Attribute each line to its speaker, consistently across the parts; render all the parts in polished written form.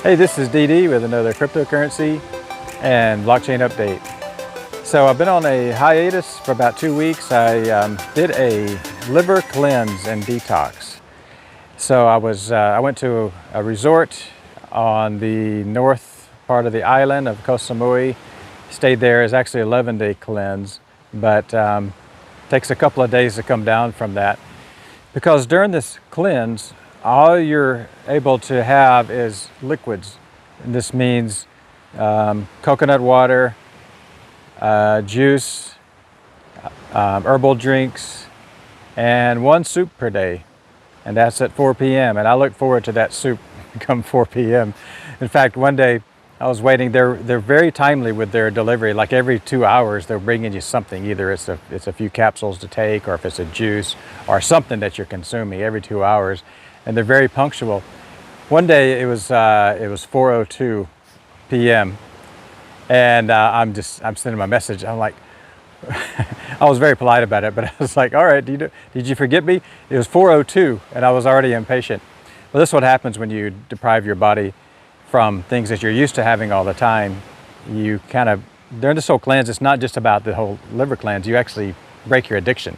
Speaker 1: Hey, this is DD with another cryptocurrency and blockchain update. So I've been on a hiatus for about 2 weeks. I did a liver cleanse and detox. So I went to a resort on the north part of the island of Koh Samui. Stayed there. It's actually an 11-day cleanse, but takes a couple of days to come down from that. Because during this cleanse, all you're able to have is liquids. And this means coconut water, juice, herbal drinks, and 1 soup per day. And that's at 4 p.m. And I look forward to that soup come 4 p.m. In fact, one day I was waiting. They're very timely with their delivery. Like every 2 hours, they're bringing you something. Either it's a few capsules to take, or if it's a juice or something that you're consuming every 2 hours. And they're very punctual. One day it was 4:02 p.m. and I'm sending my message. I'm like, I was very polite about it, but I was like, all right, did you forget me? It was 4:02 and I was already impatient. Well, this is what happens when you deprive your body from things that you're used to having all the time. You kind of, during this whole cleanse, it's not just about the whole liver cleanse. You actually break your addiction.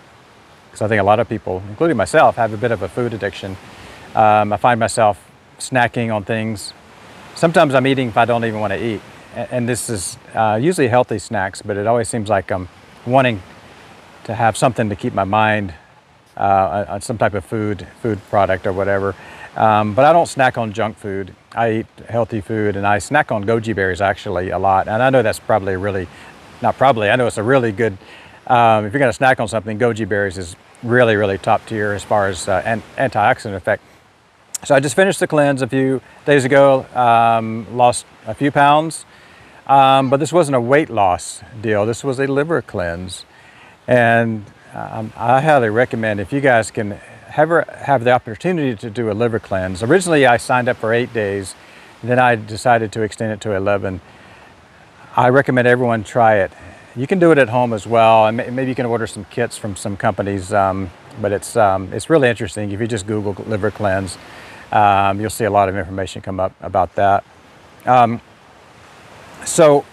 Speaker 1: Because I think a lot of people, including myself, have a bit of a food addiction. I find myself snacking on things. Sometimes I'm eating if I don't even want to eat. And this is usually healthy snacks, but it always seems like I'm wanting to have something to keep my mind on some type of food product or whatever. But I don't snack on junk food. I eat healthy food, and I snack on goji berries actually a lot. And I know that's probably I know it's a really good, if you're going to snack on something, goji berries is really, really top tier as far as antioxidant effect. So I just finished the cleanse a few days ago, lost a few pounds, but this wasn't a weight loss deal. This was a liver cleanse. And I highly recommend, if you guys can ever have the opportunity to do a liver cleanse. Originally I signed up for 8 days, then I decided to extend it to 11. I recommend everyone try it. You can do it at home as well, and maybe you can order some kits from some companies, but it's really interesting. If you just Google liver cleanse, you'll see a lot of information come up about that. So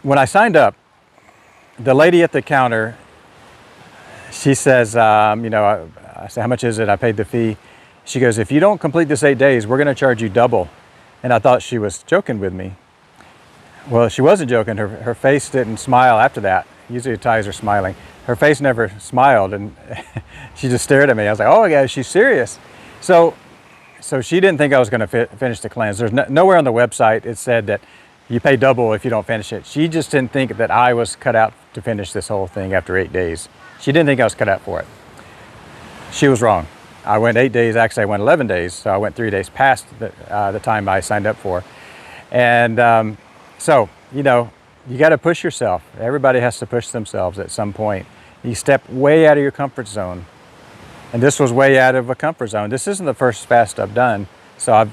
Speaker 1: when I signed up, the lady at the counter, she says, I say, how much is it? I paid the fee. She goes, if you don't complete this 8 days, we're going to charge you double. And I thought she was joking with me. Well, she wasn't joking. Her face didn't smile after that. Usually Thais are smiling. Her face never smiled, and she just stared at me. I was like, oh my God, she's serious. So she didn't think I was going to finish the cleanse. There's nowhere on the website it said that you pay double if you don't finish it. She just didn't think that I was cut out to finish this whole thing after 8 days. She didn't think I was cut out for it. She was wrong. I went 8 days. Actually, I went 11 days. So I went 3 days past the time I signed up for. And so, you got to push yourself. Everybody has to push themselves at some point. You step way out of your comfort zone. And this was way out of a comfort zone. This isn't the first fast I've done. So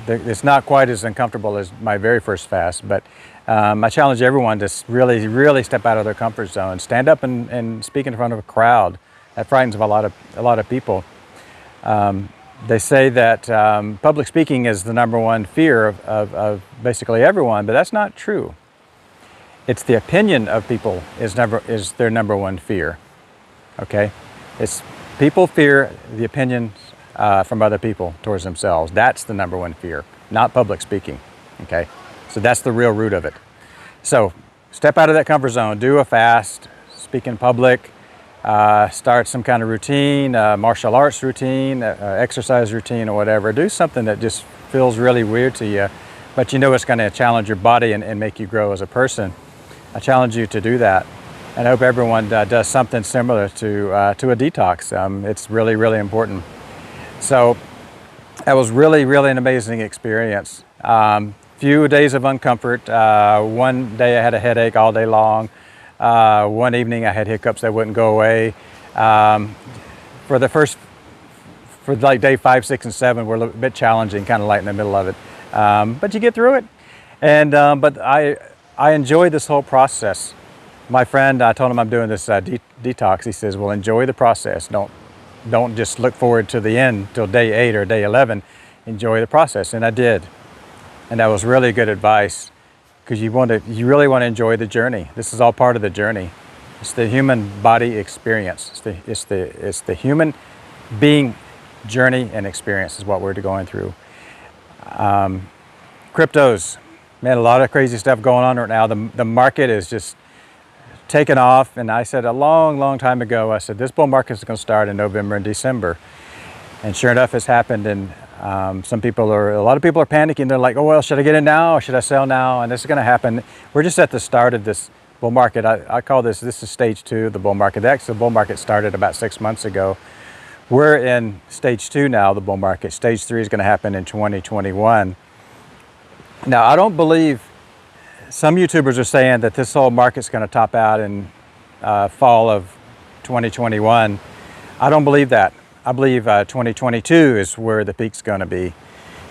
Speaker 1: it's not quite as uncomfortable as my very first fast. But I challenge everyone to really, really step out of their comfort zone. Stand up and speak in front of a crowd. That frightens a lot of people. They say that public speaking is the #1 fear of basically everyone, but that's not true. It's the opinion of people is their #1 fear. Okay, it's people fear the opinions from other people towards themselves. That's the #1 fear, not public speaking. Okay, so that's the real root of it. So step out of that comfort zone. Do a fast. Speak in public. Start some kind of routine, martial arts routine, exercise routine, or whatever. Do something that just feels really weird to you, but you know it's going to challenge your body and make you grow as a person. I challenge you to do that, and I hope everyone does something similar to a detox. It's really, really important. So that was really, really an amazing experience. Few days of uncomfort. One day I had a headache all day long. One evening I had hiccups that wouldn't go away. For like day 5, 6, and 7 were a little bit challenging, kind of like in the middle of it. But you get through it. And but I enjoyed this whole process. My friend, I told him I'm doing this detox. He says, well, enjoy the process. Don't just look forward to the end till day 8 or day 11. Enjoy the process, and I did. And that was really good advice, because you really want to enjoy the journey. This is all part of the journey. It's the human body experience. It's the human being journey and experience is what we're going through. Cryptos, man, a lot of crazy stuff going on right now. The market is just taken off, and I said a long time ago, I said this bull market is going to start in November and December, and sure enough, it's happened. And a lot of people are panicking. They're like, oh well, should I get in now or should I sell now? And this is going to happen. We're just at the start of this bull market. I call this is stage 2 of the bull market. Actually, the bull market started about 6 months ago. We're in stage 2 now, the bull market. Stage 3 is going to happen in 2021. Now, I don't believe, some YouTubers are saying that this whole market's going to top out in fall of 2021. I don't believe that. I believe 2022 is where the peak's going to be.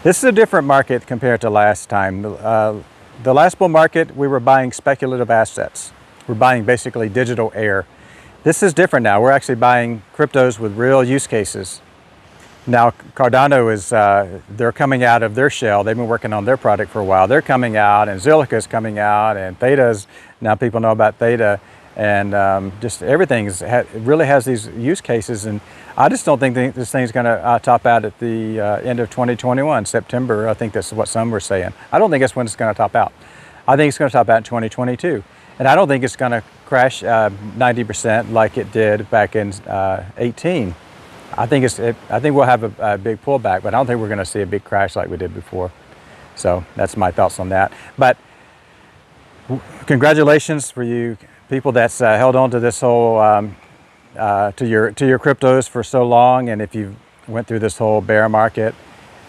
Speaker 1: This is a different market compared to last time. The last bull market, we were buying speculative assets. We're buying basically digital air. This is different now. We're actually buying cryptos with real use cases. Now, Cardano is, they're coming out of their shell. They've been working on their product for a while. They're coming out, and Zilliqa's coming out, and Theta's, now people know about Theta, and just everything really has these use cases. And I just don't think this thing's going to top out at the end of 2021, September. I think that's what some were saying. I don't think that's when it's going to top out. I think it's going to top out in 2022. And I don't think it's going to crash 90% like it did back in 18. I think we'll have a big pullback, but I don't think we're going to see a big crash like we did before. So that's my thoughts on that. But congratulations for you people that's held on to this whole to your cryptos for so long. And if you went through this whole bear market,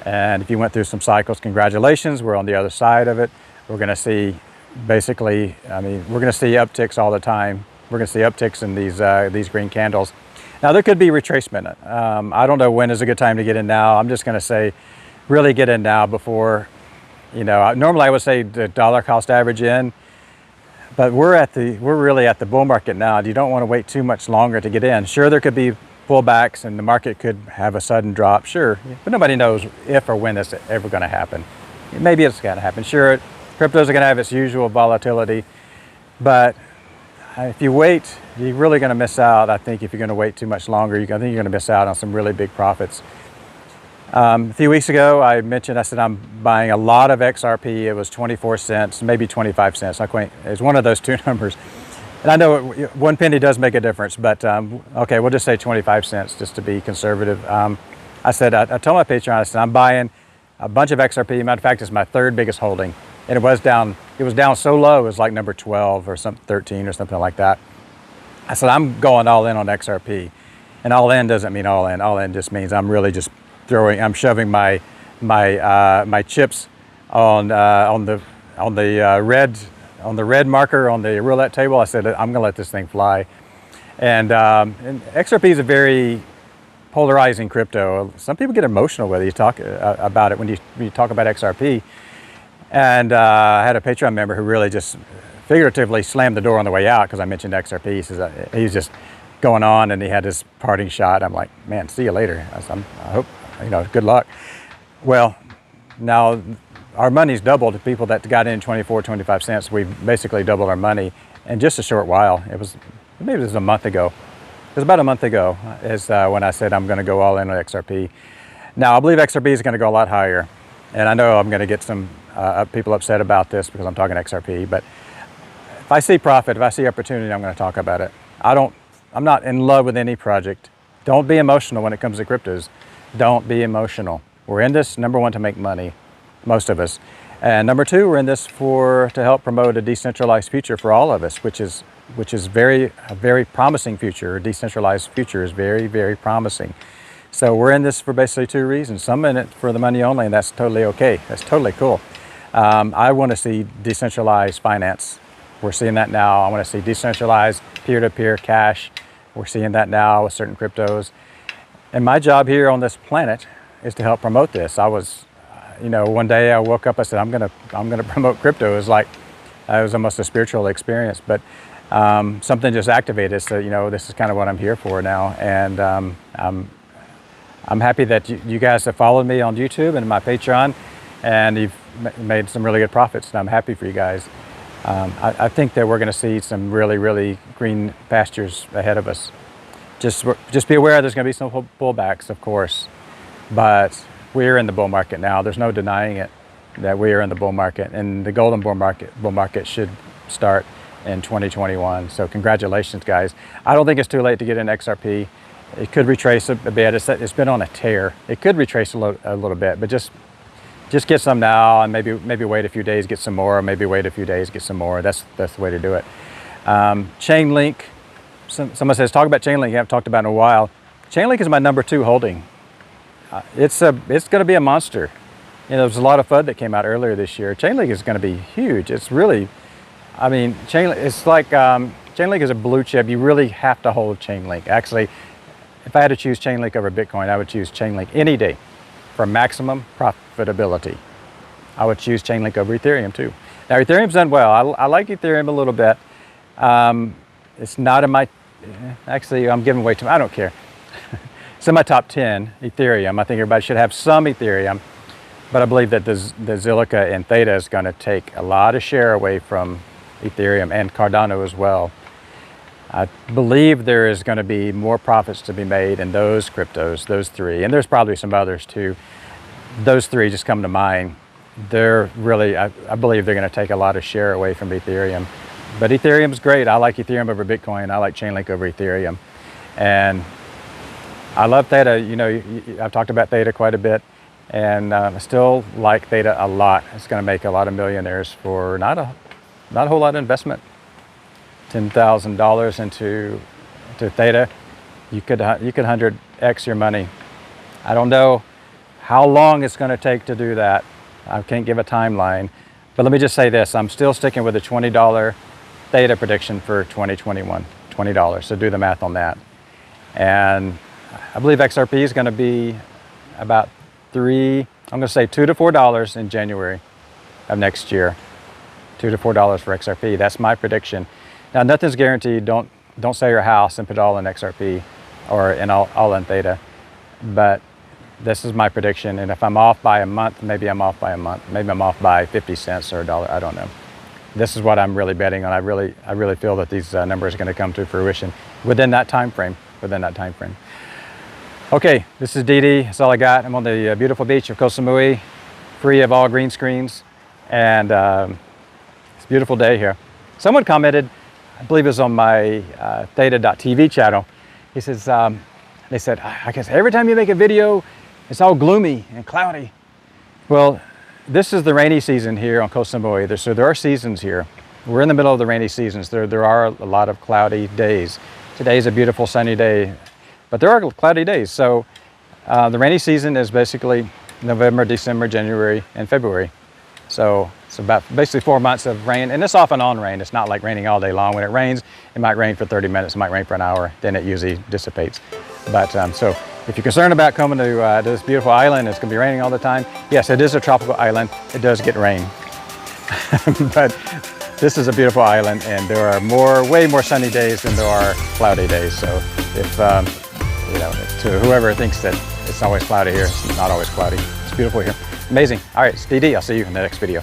Speaker 1: and if you went through some cycles, congratulations. We're on the other side of it. We're going to see, basically, I mean, we're going to see upticks all the time. We're going to see upticks in these green candles. Now, there could be retracement. I don't know when is a good time to get in now. I'm just going to say, really get in now before, normally I would say the dollar cost average in, but we're really at the bull market now. You don't want to wait too much longer to get in. Sure, there could be pullbacks and the market could have a sudden drop, sure, but nobody knows if or when that's ever going to happen. Maybe it's going to happen. Sure, cryptos are going to have its usual volatility, but if you wait, you're really going to miss out. I think if you're going to wait too much longer, I think you're going to miss out on some really big profits. A few weeks ago, I said I'm buying a lot of XRP. It was 24 cents, maybe 25 cents. It's one of those two numbers. And I know 1 penny does make a difference, but okay, we'll just say 25 cents just to be conservative. I told my Patreon, I said, I'm buying a bunch of XRP. Matter of fact, it's my 3rd biggest holding. And it was down so low, it was like number 12 or 13 or something like that. I said, I'm going all in on XRP. And all in doesn't mean all in. All in just means I'm really just shoving my chips on the red marker on the roulette table. I said, I'm gonna let this thing fly. And XRP is a very polarizing crypto. Some people get emotional with it. You talk about it when you talk about XRP. And I had a Patreon member who really just figuratively slammed the door on the way out because I mentioned XRP. He says he's just going on, and he had his parting shot. I'm like, man, see you later. I hope, good luck. Well, now our money's doubled to people that got in 24, 25 cents. We basically doubled our money in just a short while. Maybe it was a month ago. It was about a month ago is when I said I'm going to go all in on XRP. Now, I believe XRP is going to go a lot higher. And I know I'm going to get some people upset about this because I'm talking XRP, but if I see profit, if I see opportunity, I'm going to talk about it. I'm not in love with any project. Don't be emotional when it comes to cryptos. Don't be emotional. We're in this, number one, to make money, most of us. And number two, we're in this to help promote a decentralized future for all of us, which is a very promising future. A decentralized future is very, very promising. So we're in this for basically 2 reasons. Some in it for the money only, and that's totally okay. That's totally cool. I want to see decentralized finance. We're seeing that now. I want to see decentralized peer-to-peer cash. We're seeing that now with certain cryptos. And my job here on this planet is to help promote this. I was, one day I woke up, I said, I'm gonna promote crypto. It was almost a spiritual experience, but something just activated. So, this is kind of what I'm here for now. And I'm happy that you guys have followed me on YouTube and my Patreon, and made some really good profits, and I'm happy for you guys. I think that we're going to see some really, really green pastures ahead of us. Just be aware there's going to be some pullbacks, of course, but we're in the bull market now. There's no denying it that we are in the bull market, and the golden bull market should start in 2021. So congratulations, guys. I don't think it's too late to get in XRP. It could retrace a bit. It's been on a tear. It could retrace a little bit, but just get some now, and maybe wait a few days, get some more, or maybe wait a few days, get some more. That's the way to do it. Chainlink. Someone says, talk about Chainlink. I haven't talked about it in a while. Chainlink is my number 2 holding. It's going to be a monster. There was a lot of FUD that came out earlier this year. Chainlink is going to be huge. It's really, I mean, Chainlink is a blue chip. You really have to hold Chainlink. Actually, if I had to choose Chainlink over Bitcoin, I would choose Chainlink any day for maximum profitability. I would choose Chainlink over Ethereum too. Now, Ethereum's done well. I like Ethereum a little bit. It's not in my, actually, I'm giving away too much. I don't care. It's in my top 10, Ethereum. I think everybody should have some Ethereum, but I believe that the Zilliqa and Theta is going to take a lot of share away from Ethereum and Cardano as well. I believe there is going to be more profits to be made in those cryptos, those 3, and there's probably some others too. Those 3 just come to mind. They're really, I believe they're going to take a lot of share away from Ethereum. But Ethereum's great. I like Ethereum over Bitcoin. I like Chainlink over Ethereum. And I love Theta. I've talked about Theta quite a bit, and I still like Theta a lot. It's going to make a lot of millionaires for not a whole lot of investment. $10,000 into Theta, you could 100x your money. I don't know how long it's going to take to do that. I can't give a timeline, but let me just say this: I'm still sticking with the $20 Theta prediction for 2021. $20. So do the math on that. And I believe XRP is going to be about I'm going to say $2 to $4 in January of next year. $2 to $4 for XRP. That's my prediction. Now, nothing's guaranteed. Don't sell your house and put it all in XRP or all in Theta. But this is my prediction. And if I'm off by a month, maybe I'm off by a month. Maybe I'm off by 50 cents or $1. I don't know. This is what I'm really betting on. I really feel that these numbers are going to come to fruition within that time frame. Okay, this is DD. That's all I got. I'm on the beautiful beach of Koh Samui, free of all green screens, and it's a beautiful day here. Someone commented, I believe it was on my theta.tv channel. He says, they said, I guess every time you make a video, it's all gloomy and cloudy. Well, this is the rainy season here on Koh Samui. So there are seasons here. We're in the middle of the rainy seasons. There are a lot of cloudy days. Today's a beautiful sunny day, but there are cloudy days. So the rainy season is basically November, December, January, and February. So it's about basically 4 months of rain, and it's off and on rain. It's not like raining all day long. When it rains, it might rain for 30 minutes, it might rain for an hour, then it usually dissipates. But so if you're concerned about coming to this beautiful island, it's going to be raining all the time. Yes, it is a tropical island. It does get rain. But this is a beautiful island, and there are way more sunny days than there are cloudy days. So if, to whoever thinks that it's always cloudy here, it's not always cloudy. It's beautiful here. Amazing. All right, it's DD. I'll see you in the next video.